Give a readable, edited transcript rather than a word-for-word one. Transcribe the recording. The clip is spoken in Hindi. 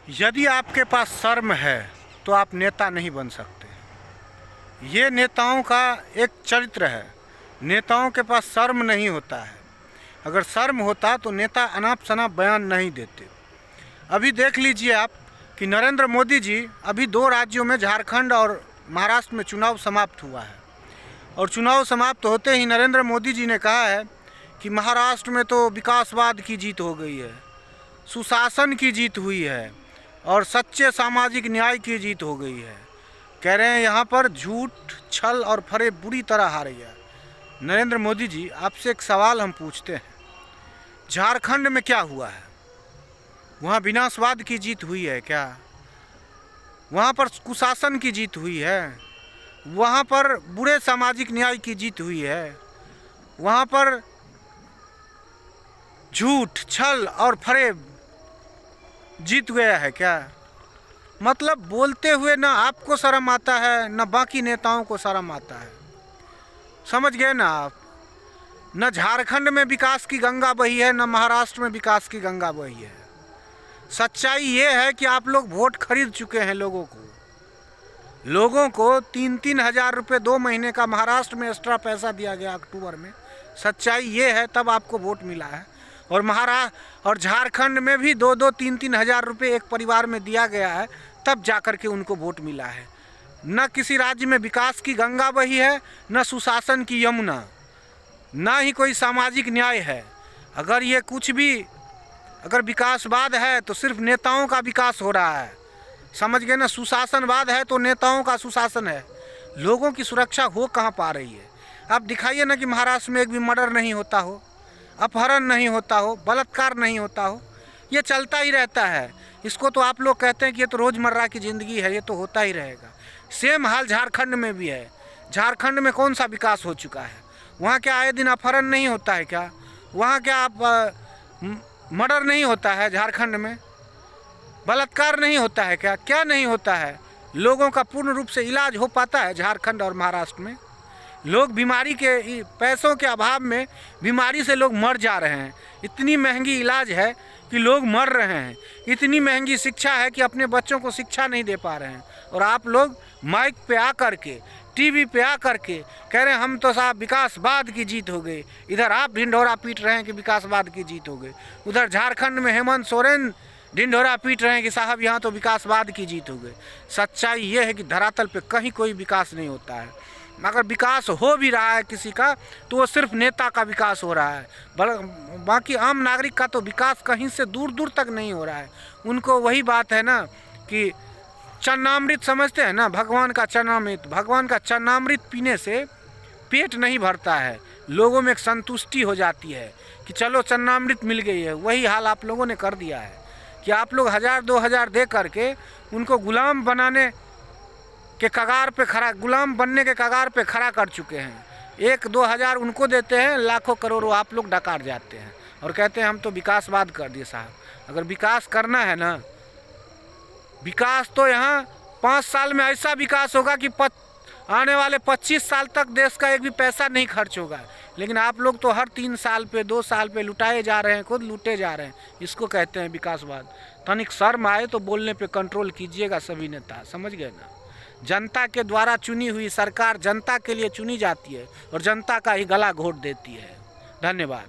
यदि आपके पास शर्म है तो आप नेता नहीं बन सकते। ये नेताओं का एक चरित्र है। नेताओं के पास शर्म नहीं होता है। अगर शर्म होता तो नेता अनाप शनाप बयान नहीं देते। अभी देख लीजिए आप कि नरेंद्र मोदी जी अभी 2 राज्यों में, झारखंड और महाराष्ट्र में चुनाव समाप्त हुआ है। और चुनाव समाप्त होते ही नरेंद्र मोदी जी ने कहा है कि महाराष्ट्र में तो विकासवाद की जीत हो गई है, सुशासन की जीत हुई है और सच्चे सामाजिक न्याय की जीत हो गई है। कह रहे हैं यहाँ पर झूठ, छल और फरेब बुरी तरह हारी है। नरेंद्र मोदी जी, आपसे एक सवाल हम पूछते हैं, झारखंड में क्या हुआ है? वहाँ विनाशवाद की जीत हुई है क्या? वहाँ पर कुशासन की जीत हुई है? वहाँ पर बुरे सामाजिक न्याय की जीत हुई है? वहाँ पर झूठ, छल और फरेब जीत गया है क्या? मतलब बोलते हुए ना आपको शर्म आता है, ना बाकी नेताओं को शर्म आता है। समझ गए ना आप? न झारखंड में विकास की गंगा बही है, न महाराष्ट्र में विकास की गंगा बही है। सच्चाई ये है कि आप लोग वोट खरीद चुके हैं लोगों को 3-3 हज़ार रुपये 2 महीने का महाराष्ट्र में एक्स्ट्रा पैसा दिया गया अक्टूबर में। सच्चाई ये है, तब आपको वोट मिला है। और महाराष्ट्र और झारखंड में भी 2-2, 3-3 हज़ार रुपये एक परिवार में दिया गया है, तब जाकर के उनको वोट मिला है। न किसी राज्य में विकास की गंगा बही है, न सुशासन की यमुना, ना ही कोई सामाजिक न्याय है। अगर ये कुछ भी, अगर विकासवाद है तो सिर्फ नेताओं का विकास हो रहा है। समझ गए ना? सुशासनवाद है तो नेताओं का सुशासन है। लोगों की सुरक्षा हो कहाँ पा रही है? आप दिखाइए ना कि महाराष्ट्र में एक भी मर्डर नहीं होता हो, अपहरण नहीं होता हो, बलात्कार नहीं होता हो। ये चलता ही रहता है। इसको तो आप लोग कहते हैं कि ये तो रोज़मर्रा की ज़िंदगी है, ये तो होता ही रहेगा। सेम हाल झारखंड में भी है। झारखंड में कौन सा विकास हो चुका है? वहाँ क्या आए दिन अपहरण नहीं होता है क्या? वहाँ क्या आप मर्डर नहीं होता है? झारखंड में बलात्कार नहीं होता है क्या? क्या नहीं होता है? लोगों का पूर्ण रूप से इलाज हो पाता है झारखंड और महाराष्ट्र में? लोग बीमारी के, पैसों के अभाव में बीमारी से लोग मर जा रहे हैं। इतनी महंगी इलाज है कि लोग मर रहे हैं। इतनी महंगी शिक्षा है कि अपने बच्चों को शिक्षा नहीं दे पा रहे हैं। और आप लोग माइक पे आकर के, टीवी पे आकर के कह रहे हैं हम तो साहब विकासवाद की जीत हो गई। इधर आप ढिंढोरा पीट रहे हैं कि विकासवाद की जीत हो गई। उधर झारखंड में हेमंत सोरेन ढिंढोरा पीट रहे हैं कि साहब यहाँ तो विकासवाद की जीत हो गई। सच्चाई ये है कि धरातल पे कहीं कोई विकास नहीं होता है। अगर विकास हो भी रहा है किसी का तो वो सिर्फ नेता का विकास हो रहा है। बाकी आम नागरिक का तो विकास कहीं से दूर दूर तक नहीं हो रहा है। उनको वही बात है ना कि चन्नामृत समझते हैं ना, भगवान का चन्नामृत। भगवान का चन्नामृत पीने से पेट नहीं भरता है, लोगों में एक संतुष्टि हो जाती है कि चलो चन्नामृत मिल गई है। वही हाल आप लोगों ने कर दिया है कि आप लोग 1000-2 हज़ार दे करके उनको गुलाम बनाने के कगार पे खड़ा, गुलाम बनने के कगार पे खड़ा कर चुके हैं। 1-2 हज़ार उनको देते हैं, लाखों करोड़ों आप लोग डकार जाते हैं और कहते हैं हम तो विकासवाद कर दिए। साहब, अगर विकास करना है ना, विकास तो यहाँ 5 साल में ऐसा विकास होगा कि आने वाले 25 साल तक देश का एक भी पैसा नहीं खर्च होगा। लेकिन आप लोग तो हर 3 साल पे, 2 साल पे लुटाए जा रहे हैं, खुद लूटे जा रहे हैं। इसको कहते हैं विकासवाद। तनिक शर्म आए तो बोलने पे कंट्रोल कीजिएगा सभी नेता। समझ गए ना? जनता के द्वारा चुनी हुई सरकार जनता के लिए चुनी जाती है और जनता का ही गला घोट देती है। धन्यवाद।